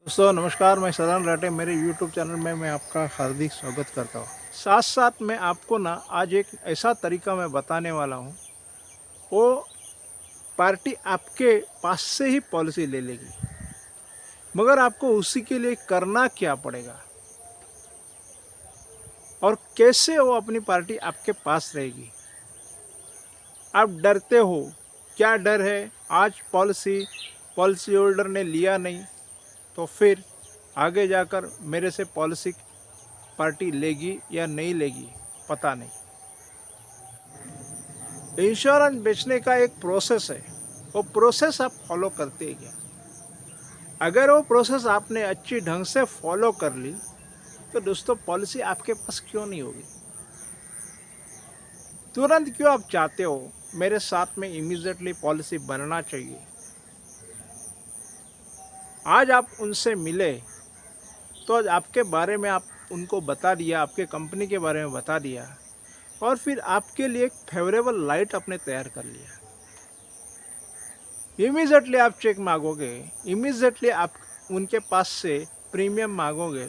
दोस्तों नमस्कार, मैं सदान राठे मेरे यूट्यूब चैनल में मैं आपका हार्दिक स्वागत करता हूँ। साथ साथ मैं आपको ना आज एक ऐसा तरीका मैं बताने वाला हूँ, वो पार्टी आपके पास से ही पॉलिसी ले लेगी, मगर आपको उसी के लिए करना क्या पड़ेगा और कैसे वो अपनी पार्टी आपके पास रहेगी। आप डरते हो, क्या डर है? आज पॉलिसी होल्डर ने लिया नहीं तो फिर आगे जाकर मेरे से पॉलिसी पार्टी लेगी या नहीं लेगी, पता नहीं। इंश्योरेंस बेचने का एक प्रोसेस है, वो प्रोसेस आप फॉलो करते हैं क्या? अगर वो प्रोसेस आपने अच्छी ढंग से फॉलो कर ली तो दोस्तों पॉलिसी आपके पास क्यों नहीं होगी? तुरंत क्यों आप चाहते हो मेरे साथ में इमीडिएटली पॉलिसी बनना चाहिए? आज आप उनसे मिले तो आज आपके बारे में आप उनको बता दिया, आपके कंपनी के बारे में बता दिया और फिर आपके लिए एक फेवरेबल लाइट आपने तैयार कर लिया। इमीडिएटली आप चेक मांगोगे, इमीडिएटली आप उनके पास से प्रीमियम मांगोगे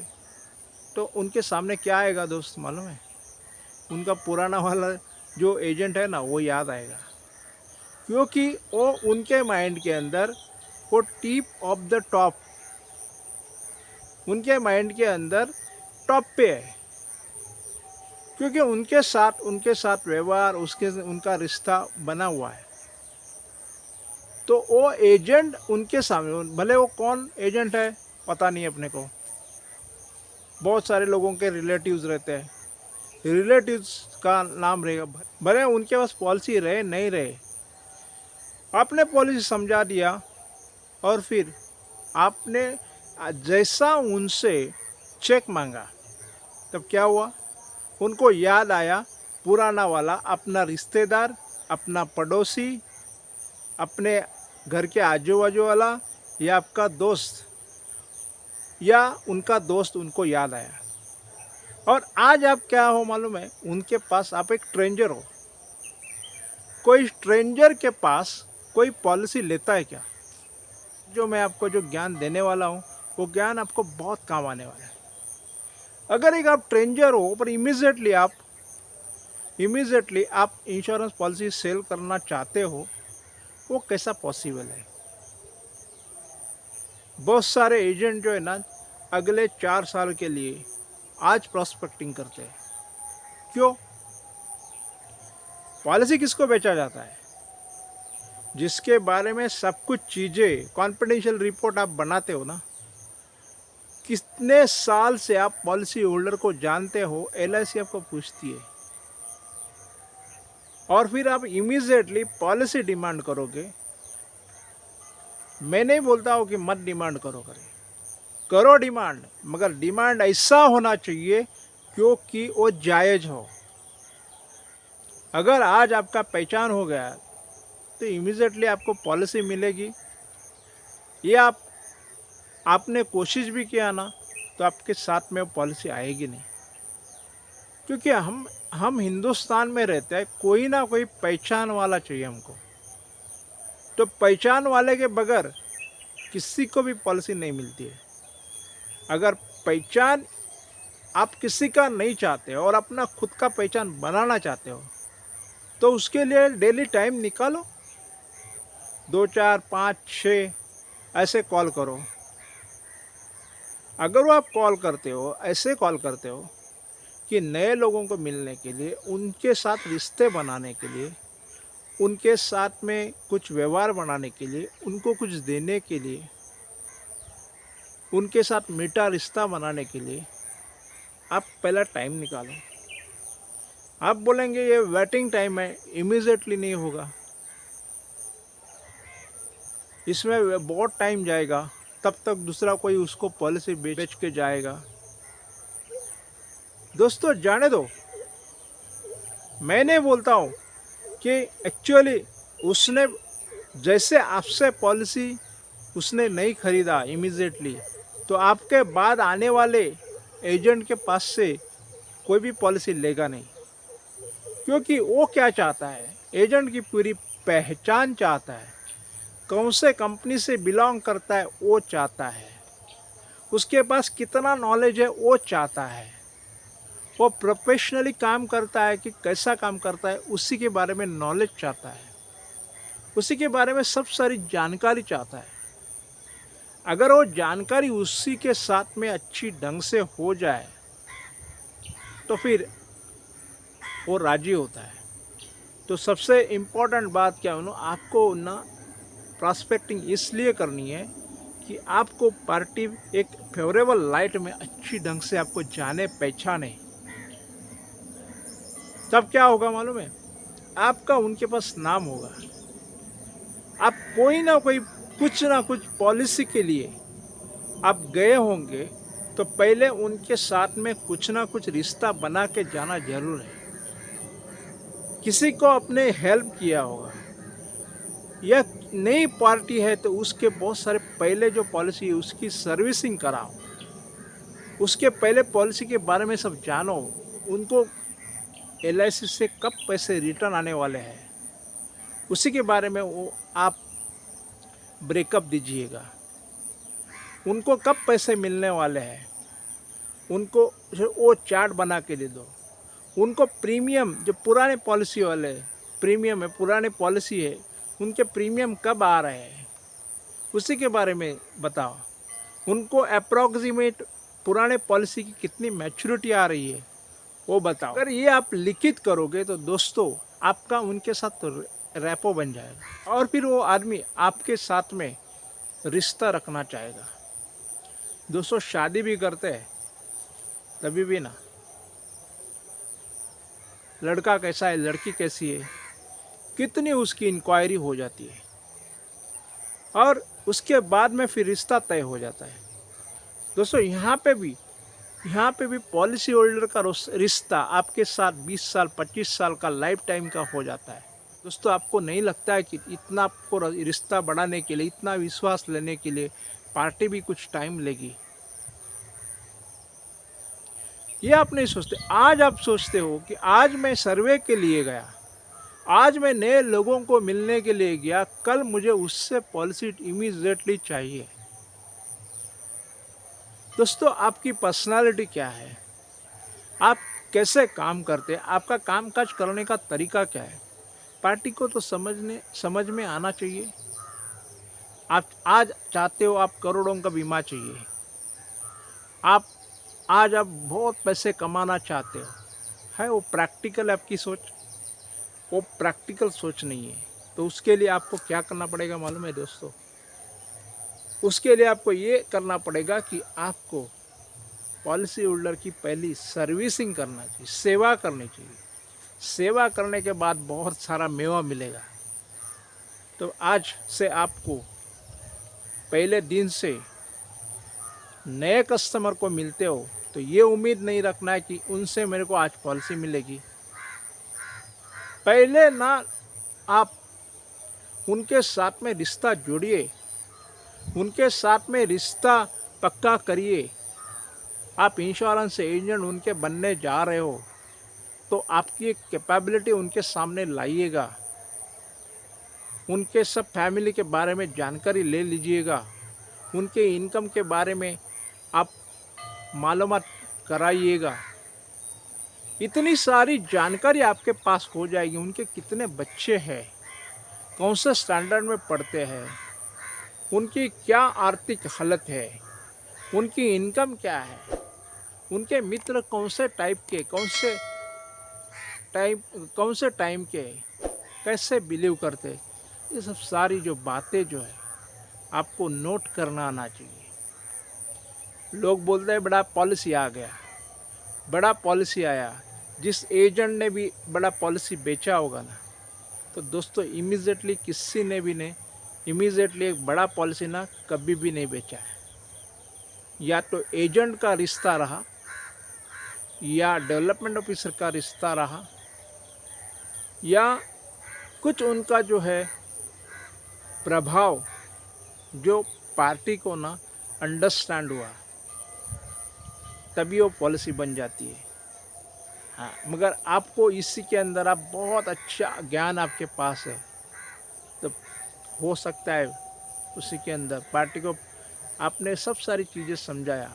तो उनके सामने क्या आएगा दोस्त मालूम है? उनका पुराना वाला जो एजेंट है ना वो याद आएगा, क्योंकि वो उनके माइंड के अंदर वो टिप ऑफ द टॉप, उनके माइंड के अंदर टॉप पे है, क्योंकि उनके साथ व्यवहार उनका रिश्ता बना हुआ है। तो वो एजेंट उनके सामने, भले वो कौन एजेंट है पता नहीं अपने को, बहुत सारे लोगों के रिलेटिव्स रहते हैं, रिलेटिव्स का नाम रहेगा, भले उनके पास पॉलिसी रहे नहीं रहे, आपने पॉलिसी समझा दिया और फिर आपने जैसा उनसे चेक मांगा तब क्या हुआ? उनको याद आया पुराना वाला अपना रिश्तेदार, अपना पड़ोसी, अपने घर के आजू बाजू वाला या आपका दोस्त या उनका दोस्त उनको याद आया। और आज आप क्या हो मालूम है? उनके पास आप एक स्ट्रेंजर हो। कोई स्ट्रेंजर के पास कोई पॉलिसी लेता है क्या? जो मैं आपको जो ज्ञान देने वाला हूँ वो ज्ञान आपको बहुत काम आने वाला है। अगर एक आप स्ट्रेंजर हो पर इमीडिएटली आप इंश्योरेंस पॉलिसी सेल करना चाहते हो, वो कैसा पॉसिबल है? बहुत सारे एजेंट जो है ना अगले 4 साल के लिए आज प्रॉस्पेक्टिंग करते हैं। क्यों? पॉलिसी किसको बेचा जाता है? जिसके बारे में सब कुछ चीज़ें कॉन्फिडेंशियल रिपोर्ट आप बनाते हो ना, कितने साल से आप पॉलिसी होल्डर को जानते हो, एलआईसी आपको पूछती है और फिर आप इमीडिएटली पॉलिसी डिमांड करोगे। मैं नहीं बोलता हूँ कि मत डिमांड करो डिमांड, मगर डिमांड ऐसा होना चाहिए क्योंकि वो जायज़ हो। अगर आज आपका पहचान हो गया तो इमीडिएटली आपको पॉलिसी मिलेगी, ये आपने कोशिश भी किया ना तो आपके साथ में वो पॉलिसी आएगी नहीं, क्योंकि हम हिंदुस्तान में रहते हैं, कोई ना कोई पहचान वाला चाहिए हमको। तो पहचान वाले के बगैर किसी को भी पॉलिसी नहीं मिलती है। अगर पहचान आप किसी का नहीं चाहते हो और अपना खुद का पहचान बनाना चाहते हो तो उसके लिए डेली टाइम निकालो, 2 4 5 6 ऐसे कॉल करो। अगर वो आप कॉल करते हो, ऐसे कॉल करते हो कि नए लोगों को मिलने के लिए, उनके साथ रिश्ते बनाने के लिए, उनके साथ में कुछ व्यवहार बनाने के लिए, उनको कुछ देने के लिए, उनके साथ मीठा रिश्ता बनाने के लिए आप पहला टाइम निकालो। आप बोलेंगे ये वेटिंग टाइम है, इमीडिएटली नहीं होगा, इसमें बहुत टाइम जाएगा, तब तक दूसरा कोई उसको पॉलिसी बेच के जाएगा। दोस्तों जाने दो, मैं नहीं बोलता हूँ कि एक्चुअली उसने जैसे आपसे पॉलिसी उसने नहीं खरीदा इमीडिएटली तो आपके बाद आने वाले एजेंट के पास से कोई भी पॉलिसी लेगा नहीं, क्योंकि वो क्या चाहता है? एजेंट की पूरी पहचान चाहता है, कौन से कंपनी से बिलोंग करता है वो चाहता है। उसके पास कितना नॉलेज है वो चाहता है, वो प्रोफेशनली काम करता है कि कैसा काम करता है उसी के बारे में नॉलेज चाहता है, उसी के बारे में सब सारी जानकारी चाहता है। अगर वो जानकारी उसी के साथ में अच्छी ढंग से हो जाए तो फिर वो राजी होता है। तो सबसे इम्पोर्टेंट बात क्या है ना, आपको ना प्रॉस्पेक्टिंग इसलिए करनी है कि आपको पार्टी एक फेवरेबल लाइट में अच्छी ढंग से आपको जाने पहचाने। तब क्या होगा मालूम है, आपका उनके पास नाम होगा। आप कोई ना कुछ पॉलिसी के लिए आप गए होंगे तो पहले उनके साथ में कुछ ना कुछ रिश्ता बना के जाना जरूर है। किसी को अपने हेल्प किया होगा, यह नई पार्टी है तो उसके बहुत सारे पहले जो पॉलिसी है उसकी सर्विसिंग कराओ, उसके पहले पॉलिसी के बारे में सब जानो, उनको LIC से कब पैसे रिटर्न आने वाले हैं उसी के बारे में वो आप ब्रेकअप दीजिएगा, उनको कब पैसे मिलने वाले हैं उनको वो चार्ट बना के दे दो, उनको प्रीमियम जो पुराने पॉलिसी वाले प्रीमियम है, पुराने पॉलिसी है, उनके प्रीमियम कब आ रहे हैं उसी के बारे में बताओ, उनको अप्रॉक्सीमेट पुराने पॉलिसी की कितनी मैच्योरिटी आ रही है वो बताओ। अगर ये आप लिखित करोगे तो दोस्तों आपका उनके साथ तो रैपो बन जाएगा और फिर वो आदमी आपके साथ में रिश्ता रखना चाहेगा। दोस्तों शादी भी करते हैं तभी भी ना, लड़का कैसा है, लड़की कैसी है, कितनी उसकी इंक्वायरी हो जाती है और उसके बाद में फिर रिश्ता तय हो जाता है। दोस्तों यहाँ पे भी पॉलिसी होल्डर का रिश्ता आपके साथ 20 साल 25 साल का लाइफ टाइम का हो जाता है। दोस्तों आपको नहीं लगता है कि इतना आपको रिश्ता बढ़ाने के लिए, इतना विश्वास लेने के लिए पार्टी भी कुछ टाइम लेगी? ये आप नहीं सोचते। आज आप सोचते हो कि आज मैं सर्वे के लिए गया, आज मैं नए लोगों को मिलने के लिए गया, कल मुझे उससे पॉलिसी इमीडिएटली चाहिए। दोस्तों आपकी पर्सनालिटी क्या है, आप कैसे काम करते हैं, आपका कामकाज करने का तरीका क्या है, पार्टी को तो समझ में आना चाहिए। आप आज चाहते हो आप करोड़ों का बीमा चाहिए, आप आज आप बहुत पैसे कमाना चाहते हो, है वो प्रैक्टिकल आपकी सोच? वो प्रैक्टिकल सोच नहीं है। तो उसके लिए आपको क्या करना पड़ेगा मालूम है दोस्तों? उसके लिए आपको ये करना पड़ेगा कि आपको पॉलिसी होल्डर की पहली सर्विसिंग करना चाहिए, सेवा करनी चाहिए। सेवा करने के बाद बहुत सारा मेवा मिलेगा। तो आज से आपको पहले दिन से नए कस्टमर को मिलते हो तो ये उम्मीद नहीं रखना है कि उनसे मेरे को आज पॉलिसी मिलेगी। पहले ना आप उनके साथ में रिश्ता जोड़िए, उनके साथ में रिश्ता पक्का करिए। आप इंश्योरेंस एजेंट उनके बनने जा रहे हो तो आपकी एक कैपेबिलिटी उनके सामने लाइएगा, उनके सब फैमिली के बारे में जानकारी ले लीजिएगा, उनके इनकम के बारे में आप मालूमात कराइएगा। इतनी सारी जानकारी आपके पास हो जाएगी, उनके कितने बच्चे हैं, कौन से स्टैंडर्ड में पढ़ते हैं, उनकी क्या आर्थिक हालत है, उनकी इनकम क्या है, उनके मित्र कौन से टाइप के, कौन से टाइम के, कैसे बिलीव करते, ये सब सारी जो बातें जो है आपको नोट करना आना चाहिए। लोग बोलते हैं बड़ा पॉलिसी आ गया, बड़ा पॉलिसी आया, जिस एजेंट ने भी बड़ा पॉलिसी बेचा होगा ना, तो दोस्तों इमीडिएटली किसी ने भी नहीं इमीडिएटली एक बड़ा पॉलिसी ना कभी भी नहीं बेचा है। या तो एजेंट का रिश्ता रहा या डेवलपमेंट ऑफिसर का रिश्ता रहा या कुछ उनका जो है प्रभाव जो पार्टी को ना अंडरस्टैंड हुआ, तभी वो पॉलिसी बन जाती है। हाँ, मगर आपको इसी के अंदर आप बहुत अच्छा ज्ञान आपके पास है तो हो सकता है उसी के अंदर पार्टी को आपने सब सारी चीज़ें समझाया,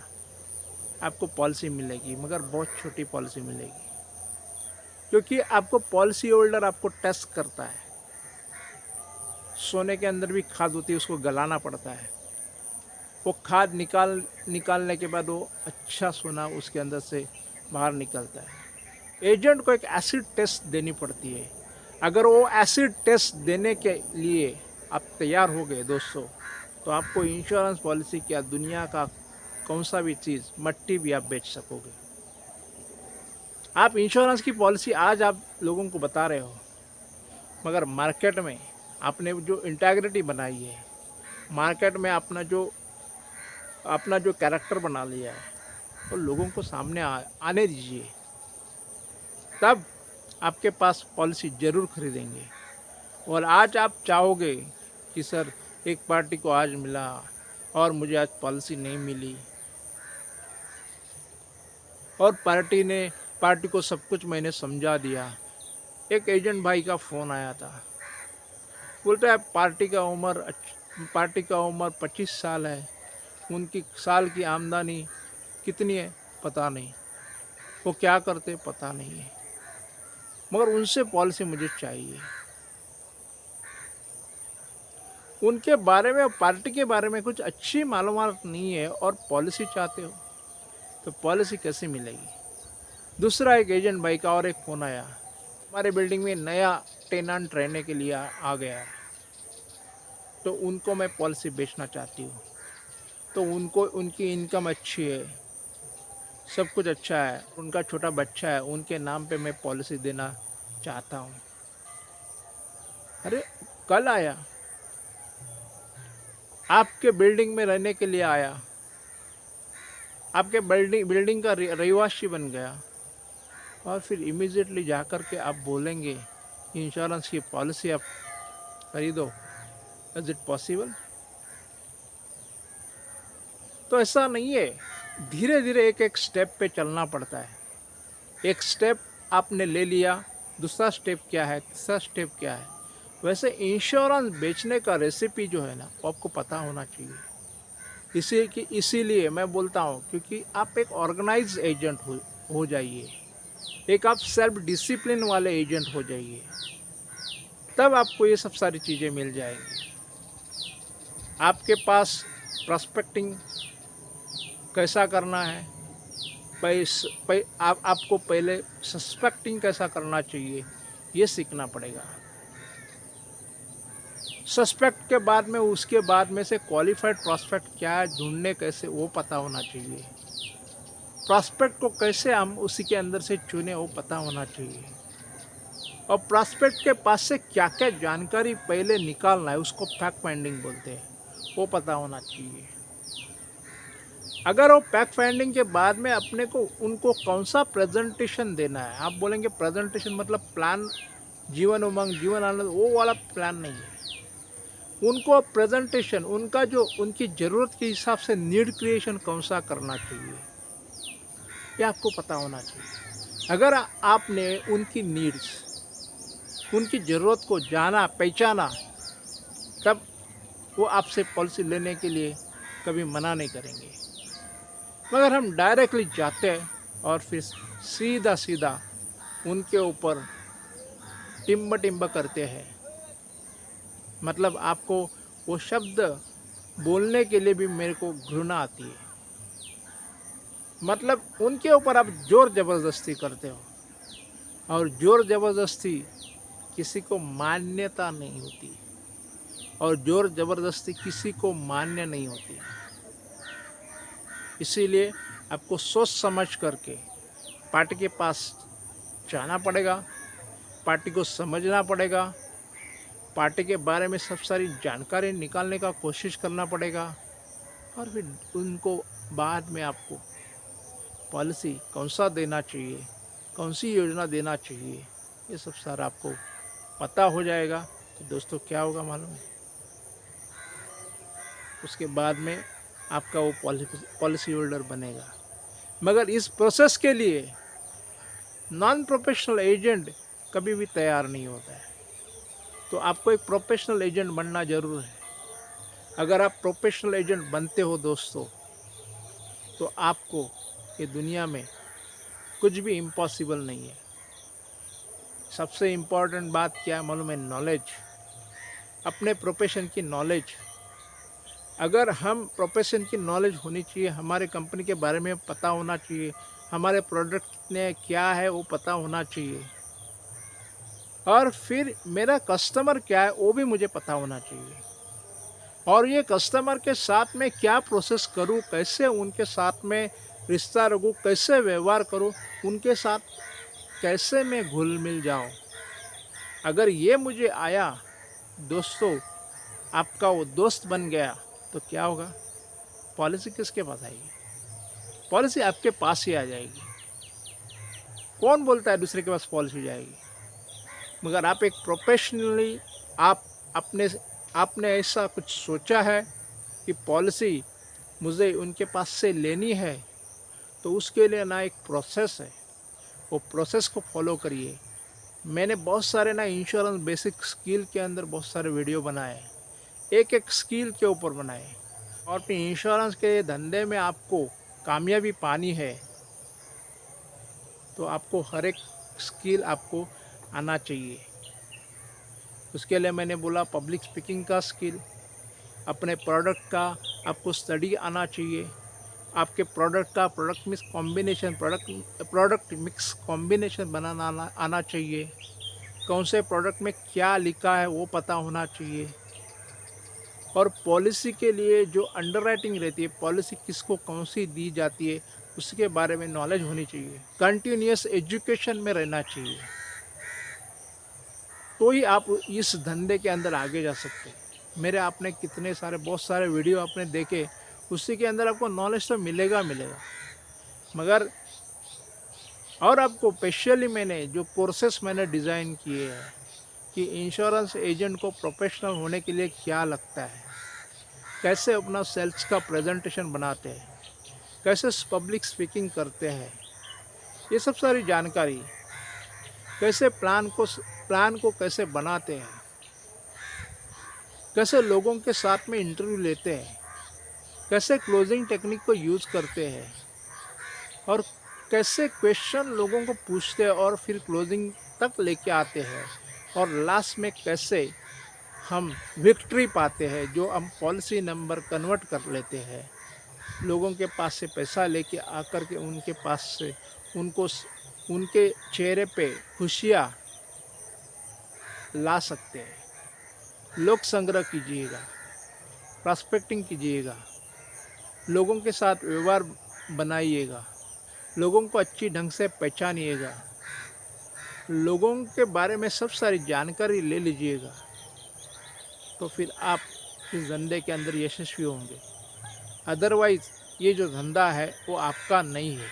आपको पॉलिसी मिलेगी, मगर बहुत छोटी पॉलिसी मिलेगी, क्योंकि आपको पॉलिसी होल्डर आपको टेस्ट करता है। सोने के अंदर भी खाद होती है, उसको गलाना पड़ता है। वो खाद निकालने के बाद वो अच्छा सोना उसके अंदर से बाहर निकलता है। एजेंट को एक एसिड टेस्ट देनी पड़ती है। अगर वो एसिड टेस्ट देने के लिए आप तैयार हो गए दोस्तों, तो आपको इंश्योरेंस पॉलिसी क्या, दुनिया का कौन सा भी चीज़, मट्टी भी आप बेच सकोगे। आप इंश्योरेंस की पॉलिसी आज आप लोगों को बता रहे हो, मगर मार्केट में आपने जो इंटेग्रिटी बनाई है, मार्केट में अपना जो कैरेक्टर बना लिया है, तो लोगों को सामने आने दीजिए, तब आपके पास पॉलिसी ज़रूर खरीदेंगे। और आज आप चाहोगे कि सर एक पार्टी को आज मिला और मुझे आज पॉलिसी नहीं मिली, और पार्टी को सब कुछ मैंने समझा दिया। एक एजेंट भाई का फ़ोन आया था, बोलता है पार्टी का उम्र 25 साल है, उनकी साल की आमदनी कितनी है पता नहीं, वो क्या करते पता नहीं है, मगर उनसे पॉलिसी मुझे चाहिए। उनके बारे में, पार्टी के बारे में कुछ अच्छी मालूमात नहीं है और पॉलिसी चाहते हो, तो पॉलिसी कैसे मिलेगी। दूसरा एक एजेंट भाई का और एक फ़ोन आया, हमारे बिल्डिंग में नया टेनेंट रहने के लिए आ गया है, तो उनको मैं पॉलिसी बेचना चाहती हूँ। तो उनकी इनकम अच्छी है, सब कुछ अच्छा है, उनका छोटा बच्चा है, उनके नाम पे मैं पॉलिसी देना चाहता हूँ। अरे कल आया, आपके बिल्डिंग में रहने के लिए आया, आपके बिल्डिंग का रहिवासी बन गया, और फिर इमीडिएटली जाकर के आप बोलेंगे इंश्योरेंस की पॉलिसी आप खरीदो। Is it possible? तो ऐसा नहीं है, धीरे धीरे एक एक स्टेप पे चलना पड़ता है। एक स्टेप आपने ले लिया, दूसरा स्टेप क्या है, तीसरा स्टेप क्या है। वैसे इंश्योरेंस बेचने का रेसिपी जो है ना, वो आपको पता होना चाहिए। इसीलिए मैं बोलता हूँ, क्योंकि आप एक ऑर्गेनाइज एजेंट हो जाइए, एक आप सेल्फ डिसिप्लिन वाले एजेंट हो जाइए, तब आपको ये सब सारी चीज़ें मिल जाएंगी। आपके पास प्रॉस्पेक्टिंग कैसा करना है, आपको पहले सस्पेक्टिंग कैसा करना चाहिए, ये सीखना पड़ेगा। सस्पेक्ट के बाद में, उसके बाद में से क्वालिफाइड प्रॉस्पेक्ट क्या है, ढूंढने कैसे, वो पता होना चाहिए। प्रॉस्पेक्ट को कैसे हम उसी के अंदर से चुने, वो पता होना चाहिए। और प्रॉस्पेक्ट के पास से क्या क्या जानकारी पहले निकालना है, उसको फैक्ट फाइंडिंग बोलते हैं, वो पता होना चाहिए। अगर वो फैक्ट फाइंडिंग के बाद में अपने को उनको कौन सा प्रेजेंटेशन देना है, आप बोलेंगे प्रेजेंटेशन मतलब प्लान, जीवन उमंग, जीवन आनंद, वो वाला प्लान नहीं है। उनको प्रेजेंटेशन, उनकी ज़रूरत के हिसाब से नीड क्रिएशन कौन सा करना चाहिए, ये आपको पता होना चाहिए। अगर आपने उनकी नीड्स, उनकी ज़रूरत को जाना, पहचाना, तब वो आपसे पॉलिसी लेने के लिए कभी मना नहीं करेंगे। मगर हम डायरेक्टली जाते हैं और फिर सीधा सीधा उनके ऊपर टिम्ब करते हैं, मतलब आपको वो शब्द बोलने के लिए भी मेरे को घृणा आती है। मतलब उनके ऊपर आप जोर ज़बरदस्ती करते हो, और जोर ज़बरदस्ती किसी को मान्यता नहीं होती, और जोर ज़बरदस्ती किसी को मान्य नहीं होती। इसीलिए आपको सोच समझ करके पार्टी के पास जाना पड़ेगा, पार्टी को समझना पड़ेगा, पार्टी के बारे में सब सारी जानकारी निकालने का कोशिश करना पड़ेगा, और फिर उनको बाद में आपको पॉलिसी कौन सा देना चाहिए, कौन सी योजना देना चाहिए, ये सब सारा आपको पता हो जाएगा। तो दोस्तों क्या होगा मालूम है, उसके बाद में आपका वो पॉलिसी होल्डर बनेगा। मगर इस प्रोसेस के लिए नॉन प्रोफेशनल एजेंट कभी भी तैयार नहीं होता है, तो आपको एक प्रोफेशनल एजेंट बनना ज़रूर है। अगर आप प्रोफेशनल एजेंट बनते हो दोस्तों, तो आपको ये दुनिया में कुछ भी इम्पॉसिबल नहीं है। सबसे इम्पोर्टेंट बात क्या है मालूम है? नॉलेज, अपने प्रोफेशन की नॉलेज। अगर हम प्रोफेशन की नॉलेज होनी चाहिए, हमारे कंपनी के बारे में पता होना चाहिए, हमारे प्रोडक्ट कितने क्या है वो पता होना चाहिए, और फिर मेरा कस्टमर क्या है वो भी मुझे पता होना चाहिए, और ये कस्टमर के साथ में क्या प्रोसेस करूँ, कैसे उनके साथ में रिश्ता रखूँ, कैसे व्यवहार करूँ, उनके साथ कैसे मैं घुल मिल जाऊँ। अगर ये मुझे आया दोस्तों, आपका वो दोस्त बन गया, तो क्या होगा? पॉलिसी किसके पास आएगी? पॉलिसी आपके पास ही आ जाएगी। कौन बोलता है दूसरे के पास पॉलिसी जाएगी? मगर आप एक प्रोफेशनली, आप अपने आपने ऐसा कुछ सोचा है कि पॉलिसी मुझे उनके पास से लेनी है, तो उसके लिए ना एक प्रोसेस है, वो प्रोसेस को फॉलो करिए। मैंने बहुत सारे ना इंश्योरेंस बेसिक स्किल के अंदर बहुत सारे वीडियो बनाए, एक एक स्किल के ऊपर बनाए, और इंश्योरेंस के धंधे में आपको कामयाबी पानी है तो आपको हर एक स्किल आपको आना चाहिए। उसके लिए मैंने बोला पब्लिक स्पीकिंग का स्किल, अपने प्रोडक्ट का आपको स्टडी आना चाहिए, आपके प्रोडक्ट मिक्स कॉम्बिनेशन बनाना आना चाहिए, कौन से प्रोडक्ट में क्या लिखा है वो पता होना चाहिए, और पॉलिसी के लिए जो अंडरराइटिंग रहती है, पॉलिसी किसको कौन सी दी जाती है, उसके बारे में नॉलेज होनी चाहिए। कंटिन्यूअस एजुकेशन में रहना चाहिए, तो ही आप इस धंधे के अंदर आगे जा सकते हैं। मेरे आपने कितने सारे बहुत सारे वीडियो आपने देखे, उसी के अंदर आपको नॉलेज तो मिलेगा। मगर और आपको स्पेशली मैंने जो कोर्सेस मैंने डिज़ाइन किए हैं कि इंश्योरेंस एजेंट को प्रोफेशनल होने के लिए क्या लगता है, कैसे अपना सेल्स का प्रेजेंटेशन बनाते हैं, कैसे पब्लिक स्पीकिंग करते हैं, ये सब सारी जानकारी, कैसे प्लान को कैसे बनाते हैं, कैसे लोगों के साथ में इंटरव्यू लेते हैं, कैसे क्लोजिंग टेक्निक को यूज़ करते हैं, और कैसे क्वेश्चन लोगों को पूछते हैं और फिर क्लोजिंग तक लेके आते हैं, और लास्ट में कैसे हम विक्ट्री पाते हैं, जो हम पॉलिसी नंबर कन्वर्ट कर लेते हैं, लोगों के पास से पैसा लेके आकर के उनके पास से उनके चेहरे पे खुशियाँ ला सकते हैं। लोक संग्रह कीजिएगा, प्रॉस्पेक्टिंग कीजिएगा, लोगों के साथ व्यवहार बनाइएगा, लोगों को अच्छी ढंग से पहचानिएगा, लोगों के बारे में सब सारी जानकारी ले लीजिएगा, तो फिर आप इस धंधे के अंदर यशस्वी होंगे। अदरवाइज़ ये जो धंधा है वो आपका नहीं है।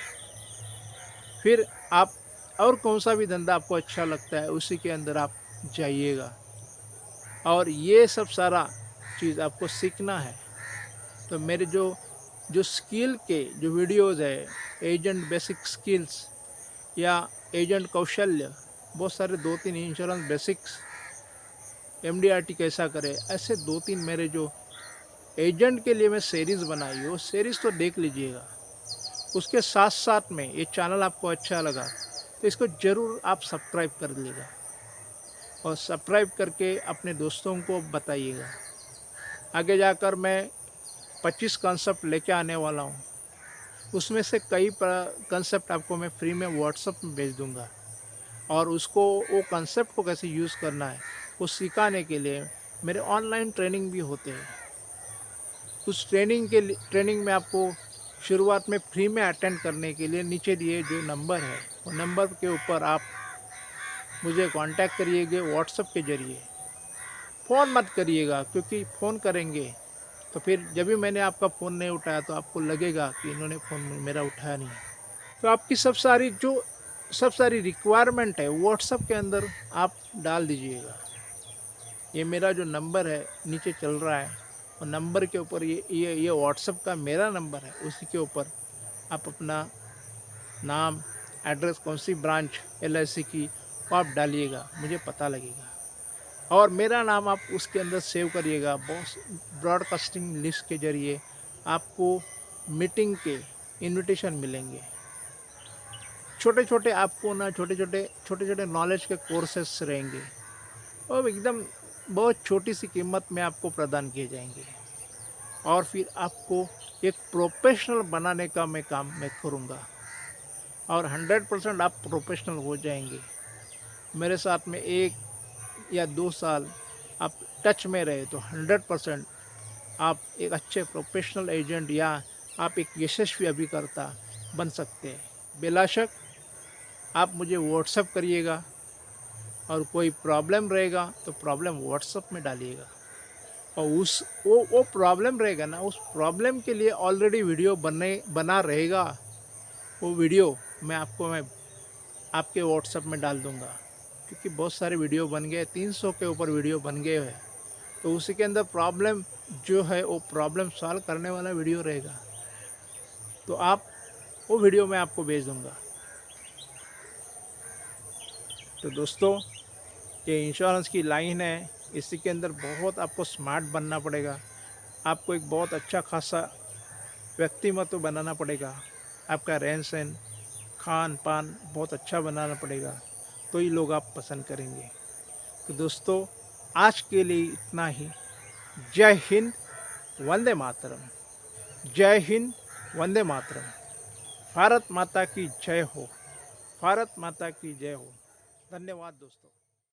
फिर आप और कौन सा भी धंधा आपको अच्छा लगता है उसी के अंदर आप जाइएगा, और ये सब सारा चीज़ आपको सीखना है। तो मेरे जो स्किल के जो वीडियोज़ है, एजेंट बेसिक स्किल्स या एजेंट कौशल्य, बहुत सारे 2-3 इंश्योरेंस बेसिक्स, MDRT कैसा करे, ऐसे 2-3 मेरे जो एजेंट के लिए मैं सीरीज़ बनाई, वो सीरीज़ तो देख लीजिएगा। उसके साथ साथ में ये चैनल आपको अच्छा लगा तो इसको ज़रूर आप सब्सक्राइब कर लीजिएगा, और सब्सक्राइब करके अपने दोस्तों को बताइएगा। आगे जाकर मैं 25 कॉन्सेप्ट लेके आने वाला हूँ, उसमें से कई कॉन्सेप्ट आपको मैं फ्री में व्हाट्सएप में भेज दूँगा, और वो कॉन्सेप्ट को कैसे यूज़ करना है वो सिखाने के लिए मेरे ऑनलाइन ट्रेनिंग भी होते हैं। उस ट्रेनिंग में आपको शुरुआत में फ्री में अटेंड करने के लिए नीचे दिए जो नंबर है, वो नंबर के ऊपर आप मुझे कांटेक्ट करिएगा व्हाट्सएप के ज़रिए। फ़ोन मत करिएगा, क्योंकि फ़ोन करेंगे तो फिर जब भी मैंने आपका फ़ोन नहीं उठाया तो आपको लगेगा कि इन्होंने फ़ोन मेरा उठाया नहीं। तो आपकी सब सारी रिक्वायरमेंट है व्हाट्सएप के अंदर आप डाल दीजिएगा। ये मेरा जो नंबर है नीचे चल रहा है, और नंबर के ऊपर ये व्हाट्सएप का मेरा नंबर है, उसी के ऊपर आप अपना नाम, एड्रेस, कौन सी ब्रांच LIC की वो आप डालिएगा, मुझे पता लगेगा। और मेरा नाम आप उसके अंदर सेव करिएगा। ब्रॉडकास्टिंग लिस्ट के ज़रिए आपको मीटिंग के इनविटेशन मिलेंगे। छोटे छोटे आपको ना छोटे छोटे नॉलेज के कोर्सेस रहेंगे और एकदम बहुत छोटी सी कीमत में आपको प्रदान किए जाएंगे। और फिर आपको एक प्रोफेशनल बनाने का मैं काम करूँगा और 100% आप प्रोफेशनल हो जाएंगे। मेरे साथ में 1 या 2 साल आप टच में रहे तो 100% आप एक अच्छे प्रोफेशनल एजेंट या आप एक यशस्वी अभिकर्ता बन सकते हैं। बेलाशक आप मुझे व्हाट्सएप करिएगा और कोई प्रॉब्लम रहेगा तो प्रॉब्लम व्हाट्सएप में डालिएगा और वो प्रॉब्लम रहेगा ना, उस प्रॉब्लम के लिए ऑलरेडी वीडियो बना रहेगा। वो वीडियो मैं आपके व्हाट्सएप में डाल दूंगा, क्योंकि बहुत सारे वीडियो बन गए, 300 के ऊपर वीडियो बन गए हैं। तो उसी के अंदर प्रॉब्लम जो है वो प्रॉब्लम सॉल्व करने वाला वीडियो रहेगा, तो आप वो वीडियो मैं आपको भेज दूंगा। तो दोस्तों, ये इंश्योरेंस की लाइन है, इसी के अंदर बहुत आपको स्मार्ट बनना पड़ेगा। आपको एक बहुत अच्छा खासा व्यक्तिमत्व बनाना पड़ेगा। आपका रहन सहन खान पान बहुत अच्छा बनाना पड़ेगा, तो ही लोग आप पसंद करेंगे। तो दोस्तों, आज के लिए इतना ही। जय हिंद, वंदे मातरम। जय हिंद, वंदे मातरम। भारत माता की जय हो। भारत माता की जय हो। धन्यवाद दोस्तों।